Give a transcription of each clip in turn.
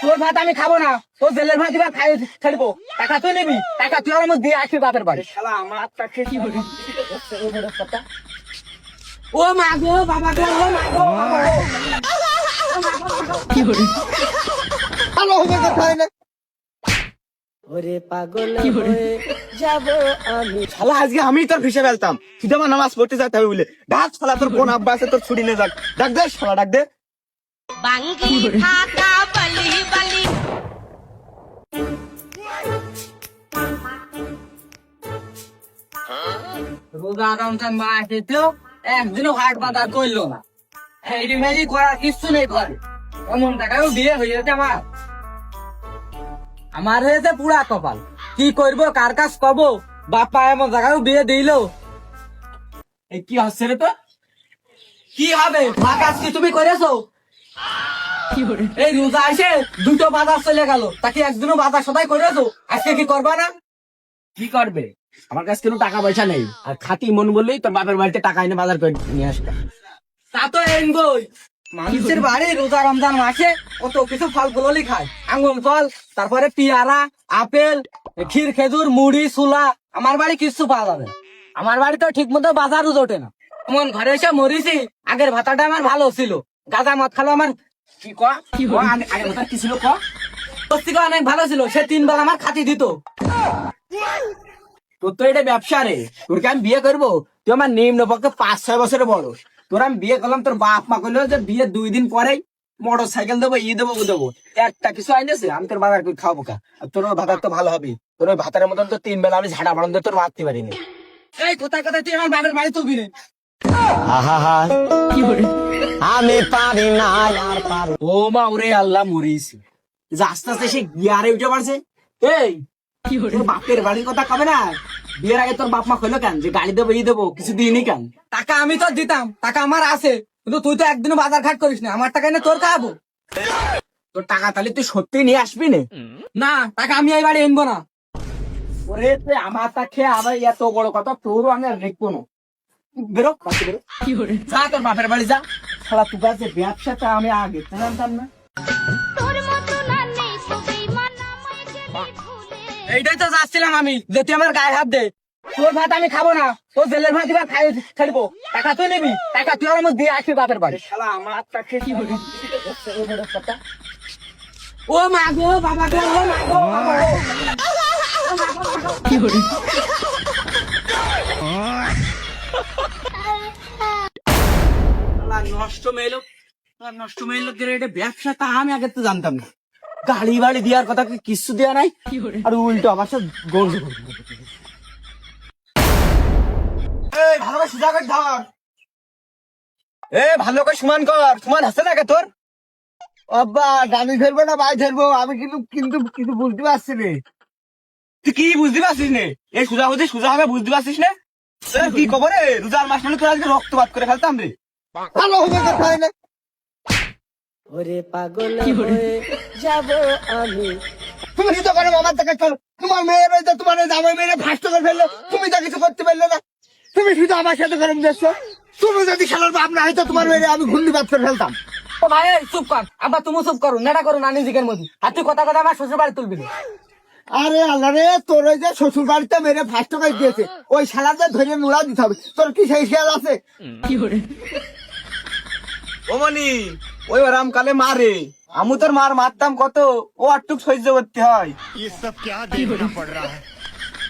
তোর ভাত আমি খাবো না, তোর জেলের ভাত দিবা খাই ছাড়বো। টাকা তুই নিবি, টাকা তুই আমার দিয়ে আসবি বাপের বাড়ি। শালা আমার টাকা কি হলো? ও মা গো বাবা গো, ও মা গো বাবা গো। কি হলো? ভালো হবে কথা হয় না। ওরে পাগল হয়ে যাব আমি। শালা আজকে আমি তোর ভিসে ফেলতাম, তুই আমার নামাজ পড়তে যেতে হবে বলে। ডাক শালা, তোর কোন আব্বা আছে তোর ছুটি নিয়ে যাক। ডাক দে শালা, ডাক দে। বাঙ্গি থাকা বালি বালি রোজা রমজান মাস এসেও একদিনও হাট বাজার করলো না। হেরি মেরি করার কিছু নেই ঘরে। এমন টাকাও বিয়ে হয়ে যেতে আমার হয়েছে পুরা কপাল। কি করবো, কার কাজ কব, বাপা এমন জায়গায় বিয়ে দিল। এই কি হচ্ছে রে? তো কি হবে, মা কাজ কি তুমি করেছো? এই রোজা এসে দুটো বাজার চলে গেল, তাকে একদিনও বাজার সদাই করেছো? আজকে কি করবা না? কি করবে? আমার কাছে কোনো টাকা পয়সা নেই, আর খাতি মন বললেই তোর বাপের বাড়িতে টাকা এনে বাজার করে নিয়ে আসবে। তা তো এনবই, মানুষের বাড়ি রোজা রমজান মাসে কত কিছু ফল গুলোই খায়। আঙ্গুর ফল, তারপরে পেয়ারা, আপেল, ক্ষীর খেজুর, মুড়ি, সুলা। আমার বাড়ি কিছু পাওয়া যাবে না। আমার বাড়ি তো ঠিক মতো বাজারও জোটে না। এমন ঘরে এসে মরিছি। আগের ভাতাটা আমার ভালো ছিল, গাঁজা মদ খালো আমার। কি ক? আগের কথা কি ছিল ক? তোর থেকে অনেক ভালো ছিল, সে 3 বেলা আমার খাতি দিত। তোর তো এটা ব্যবসা রে, তোরকে আমি বিয়ে করবো? তুই আমার নিম্ন পক্ষে 5-6 বছরের বড়। তোর আমি বিয়ে করলাম, তোর বাপ মা করলো যে বিয়ে 2 দিন পরেই মোটর সাইকেল দেবো, দেবো, ও দেবো। একটা কিছু আইনেছে, আমি তোর বাজার করে খাওয়াবো কা? আর তোর ভাতার তো ভালো হবে। তোর ওই ভাতারের মতন তো 3 বেলা আমি ঝাড়া বাড়ন দিয়ে তোর মারতে পারিনি। এই কোথায় কোথায় তুই আমার বাবার বাড়ি তুলবি রে? আমি পারি না আর পারো। ও মা ওরে আল্লাহ, মরিস যে আস্তে আস্তে সে গিয়ারে উঠে পারছে। এই তোর বাপের বাড়ির কথা কবে না? বিয়ের আগে তোর বাপ মা কইলো কেন যে গাড়ি দেবো, দেবো, কিছু দিইনি কেন? টাকা আমি তো দিতাম, টাকা আমার আছে, কিন্তু তুই তো একদিনও বাজার ঘাট করিস না। আমার টাকা এনে তোর খাবো? তোর টাকা তাহলে তুই সত্যি নিয়ে আসবি না? না, টাকা আমি এই বাড়ি এনবো না। ওরে তুই আমার তা খেয়ে আবার এত বড় কথা, তোরও আমি আর দেখবো না। বেরো, বাড়ি বেরো। যা তোর বাপের বাড়ি যা। শালা তুই যে ব্যবসাটা আমি আগে তো জানতাম না। তোর মতো না নেই সবেই মানা মাই গেলি ভুলে এইটাই তো যাচ্ছিলাম আমি, যে তুই আমার গায়ে হাত দে। তোর ভাত আমি খাবো না, তোর জেলের ভাত দিবা খাই ছাড়বো। টাকা তুই নিবি, টাকা তুই আমার দিয়ে আসবি বাপের বাড়ি। শালা আমার টাকা কি হলো? ও মা গো বাবা গো, ও মা গো বাবা গো। কি হলো? নষ্ট মেয়েলো, নষ্ট মেয়েলো এটা ব্যবসা তা আমি আগে তো জানতাম না। গাড়ি বাড়ি দেওয়ার কথা কি কিছু দেওয়া নাই, আর উল্টো আমার সাথে গন্ড করবে। এই ভালো করে সোজা করে ধর। ভালো করে সমান কর, সমান হাসে না কে তোর? আব্বা গাড়ি ধরবো না ভাই ধরবো? আমি কিন্তু কিন্তু কিছু বুঝতে পারছি রে। তুই কি বুঝতে পারছিস নে? এই সোজা হতে সোজা হবে, বুঝতে পারছিস না? কি খবর রে? রোজার মাস মানে তোর আজকে রক্তপাত করে ফেলতাম রে। ভালো হবে কথা হয় না। ওরে পাগল হয়ে যাব আমি। তুমি কি তো করো আমার টাকা? চলো, তোমার মেয়ের রয়েছে, তোমার জামাই মেয়ের ফাঁস করে ফেললো, তুমি তো কিছু করতে পারলে না। তুমি শুধু আমার সাথে গরম দেখছো। তুমি যদি খেলার বাপ না হয়তো তোমার মেয়ে আমি ঘুন্ডি বাদ করে ফেলতাম। ও ভাই এই চুপ কর, আব্বা তুমি চুপ করো, নেড়া করো নানি জিগের মধ্যে। আর তুই কথা কথা আমার শ্বশুর বাড়ি তুলবি না। আরে আল্লাহ রে, তোর ওই যে শ্বশুর বাড়িতে মেরে ফাঁস করে দিয়েছে, ওই শালাতে ধরে নোড়া দিতে হবে। তোর কি সেই খেয়াল আছে? ও মনি, ওই আরাম কালে মারে, আমু তোর মার মারতাম কত, ও আটটুক সহ্য করতে হয়। ये सब क्या देखना पड़ रहा है?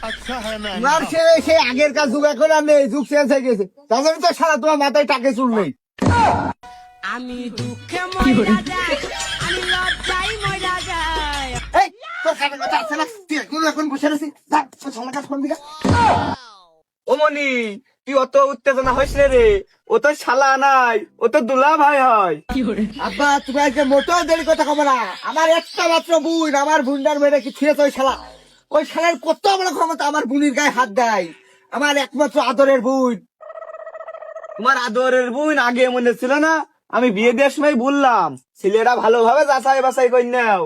अच्छा है मैं তোমার সে আগের কাজ যুগ এখন আর নেই, যুগ শেষ হয়ে গেছে। তাদের তো সারা তোমার মাথায় টাকে চুল নেই। আমি দুঃখে মইরা যাই আমি লজ্জায় মইরা যাই এই তোর কানে কথা আছে না? তুই এখন এখন বসে আছিস, যা তোর সামনে কাজ ফোন দিকা। ও মনি, তুই অত উত্তেজনা হইস না রে, ও তো শালা নাই, ও তো দুলা ভাই হয়। আব্বা তুমি আজকে মোটেও দেরি কথা কবে না। আমার একটা মাত্র বোন, আমার বোনটার মেয়েটা কি ছিঁড়েছে ওই শালা। ওই শালার কত বড় ক্ষমতা আমার বোনের গায়ে হাত দেয়। আমার একমাত্র আদরের বোন। তোমার আদরের বোন আগে মনে ছিল না? আমি বিয়ে দেওয়ার সময় বললাম ছেলেরা ভালোভাবে যাচাই বাছাই করে নাও।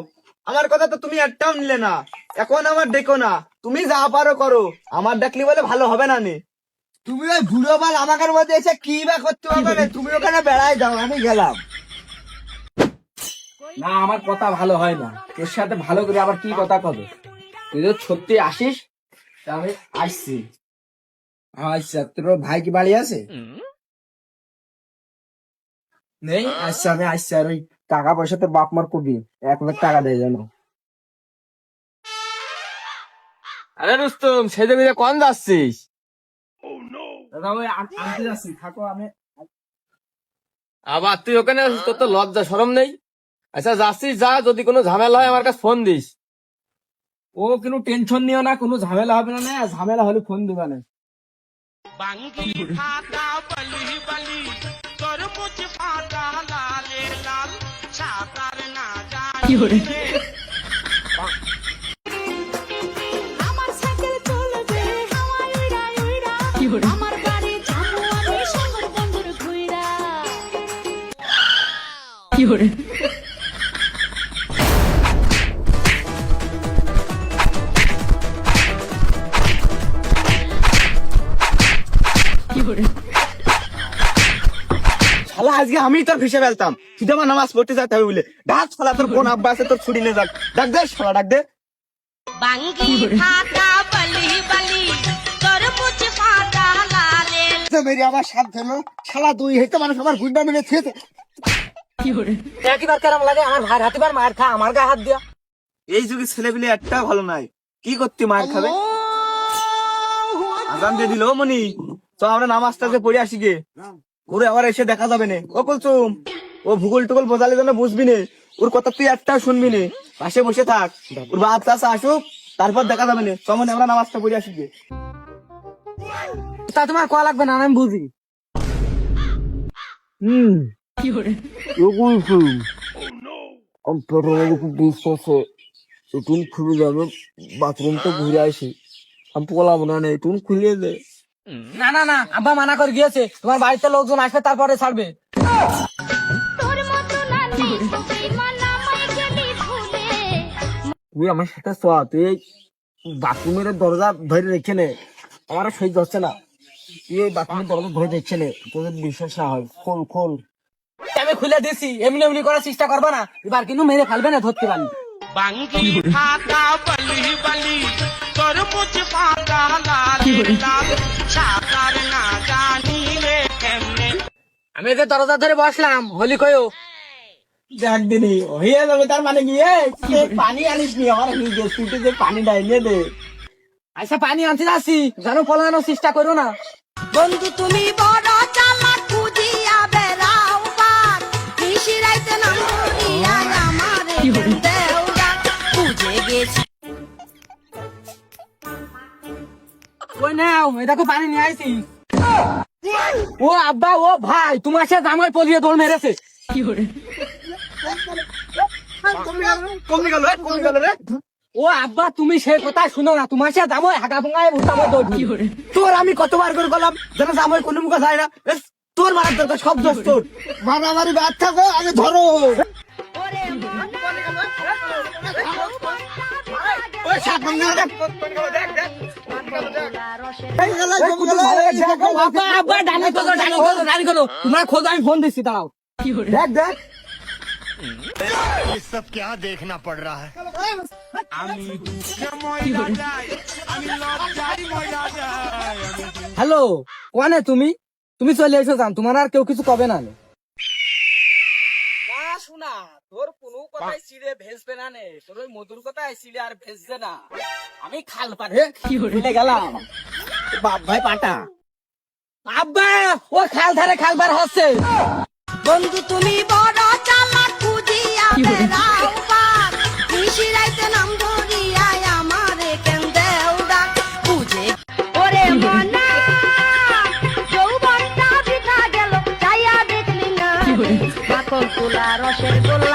আমার কথা তো তুমি একটাও নিলে না। এখন আমার দেখো না, তুমি যা পারো করো, আমার ডাকলি বলে ভালো হবে না নে। তুমি ওই বুড়ো বাল আমাদের মধ্যে এসে কি বা করতে হবে না? তুমি ওখানে বেড়াই যাও, আমি গেলাম। না আমার কথা ভালো হয় না, তোর সাথে ভালো করে আবার কি কথা কবে? তুই যদি সত্যি আসিস তা আমি আসছি। আচ্ছা, তোর ভাই কি বাড়ি আছে? নেই? আচ্ছা আমি আসছি। আর ওই টাকা পয়সা তোর বাপ মার কবি 1 লাখ টাকা দেয় জানো। আরে রুস্তম, সেজে গুজে কোন যাচ্ছিস? দাদা ওই আনতে যাচ্ছি, থাকো। আমি আবার তুই ওখানে আছিস, তোর তো লজ্জা শরম নেই? আচ্ছা যাচ্ছিস যা, যদি কোনো ঝামেলা হয় আমার কাছে ফোন দিস। ও কোনো টেনশন নিও না, কোনো ঝামেলা হবে না। আর ঝামেলা হলে ফোন দিবা না। बांगी फाटा बली बली तरबुज फाटा लाले लाल छातार ना जानी रे আমার সাইকেল চলবে হাওয়া উইরা উইরা আমার গাড়ি যাবো আমি সাগর বন্দর ঘুইরা শালা আজকে আমি তোর ভিসে ফেলতাম, তুই তো আমার নামাজ পড়তে যেতে হবে বলে। ডাক শালা, তোর কোন আব্বা আছে তোর ছুটি নিয়ে যাক। ডাক দে শালা, ডাক দে। বাঙ্গি ফাটা বলি বলি তরমুজ ফাটা লালে মেরে আমার সাথে না শালা, তুই হইতে মানুষ আমার গুন্ডা মেরে খেয়েছে। একবার কেরাম লাগে আমার ভাই হাতিবার মার খা আমার গায়ে হাত দিয়া। এই যুগে ছেলেপিলে একটা ভালো নাই, কি করতে মার খাবে? আজান দিয়ে দিল মনি, তো আমরা নামাজটা যে পড়ে আসি গে, ওরে আবার এসে দেখা যাবে না। ও কুলসুম, ও ভূগোল টুগোল বোঝালে যেন বুঝবি নে, ওর কথা তুই একটা শুনবি নে, পাশে বসে থাক। ওর বাপ চাষা আসুক, তারপর দেখা যাবে না। তখন আমরা নামাজটা পড়ে আসি গে। তা তোমার কোয়া লাগবে না, আমি বুঝি। বাথরুম তো ঘুরে আসি, আমি পোলাম না নেই, তুমি খুলিয়ে দে। না না না, আব্বা মানা করে গিয়েছে, তোমার বাড়িতে লোকজন আসবে তারপরে ছাড়বে। তোর মতো নানি সবাই মানা মাই গেলি ভুলে তুই আমার সাথে চ, তুই এই বাথরুমের দরজা ধরে রেখে নে, আমার সহ্য হচ্ছে না। তুই এই বাথরুমের দরজা ধরে রেখে নে, তোদের বিশ্বাস না হয় খোল খোল। আমি খুলে দিছি, এমনি এমনি করার চেষ্টা করবে না, এবার কিন্তু মেরে ফেলবে না, ধরতে পারি। बांगी फाटा बली बली तरबुज फाटा लाले लाल छातार ना जानी रे केमने আমি যে দরজা ধরে বসলাম, হোলি কয়ো। দেখ দিনি হয়ে যাবে, তার মানে কি এই পানি আনিস নি? আমার নিজে সুটে যে পানিটা এনে দে। আচ্ছা পানি আনতে যাচ্ছি, জানো পলানোর চেষ্টা করো না। বন্ধু তুমি বড় চালাক খুঁজিয়া বেড়াও বাদ নিশিরাইতে নাম ধরিয়া আমারে দেওরা বুঝে গেছি ওই নাও, এই দেখো পানি নিয়ে আইছি। ও আব্বা, ও ভাই, তোমার সাথে জামাই পলিয়ে দৌড় মেরেছে। কমে গেল রে। ও আব্বা, তুমি সেই কথা শুনো না, তোমার সাথে জামাই হাগা ভাঙায় উঠাবো দৌড়। তোর আমি কতবার করে বললাম যেন আমার কোনো মুখে যায় না। এস, তোর মারার দরকার, সব দোষ তোর। মারামারি বাদ থাকো, আগে ধরো। ওরে ওই সাত ভাঙা দেখ। এই গেল, কমে গেল। আব্বা আব্বা, ডানে খোঁজো, ডানে খোঁজো, ডানে খোঁজো। তোমরা খোঁজো, আমি ফোন দিচ্ছি, দাঁড়াও। দেখ দেখ। ये सब क्या देखना पड़ रहा है আমি দুঃখে মইরা যাই আমি লজ্জায় মইরা যাই হ্যালো, কোনে তুমি? তুমি চলে এসো, জান তোমার আর কেউ কিছু কবে না। না শোনা, তোর কোনো কথাই চিড়ে ভেজবে না নে, তোর ওই মধুর কথাই চিড়ে আর ভেজবে না। আমি খাল পারে ভুলে গেলাম। বাপ ভাই পাটা। আব্বা, ও খাল ধারে খাল বার হচ্ছে। বন্ধু তুমি বড় চালাক খুঁজিয়া বেড়াও বাদ নিশিরাইতে নাম ধরিয়া আমারে কেন দেওরা বুঝে ওরে মনা যৌবনটা বিতা গেল চাইয়া দেখলি না মাখন তুলা রসের গোলা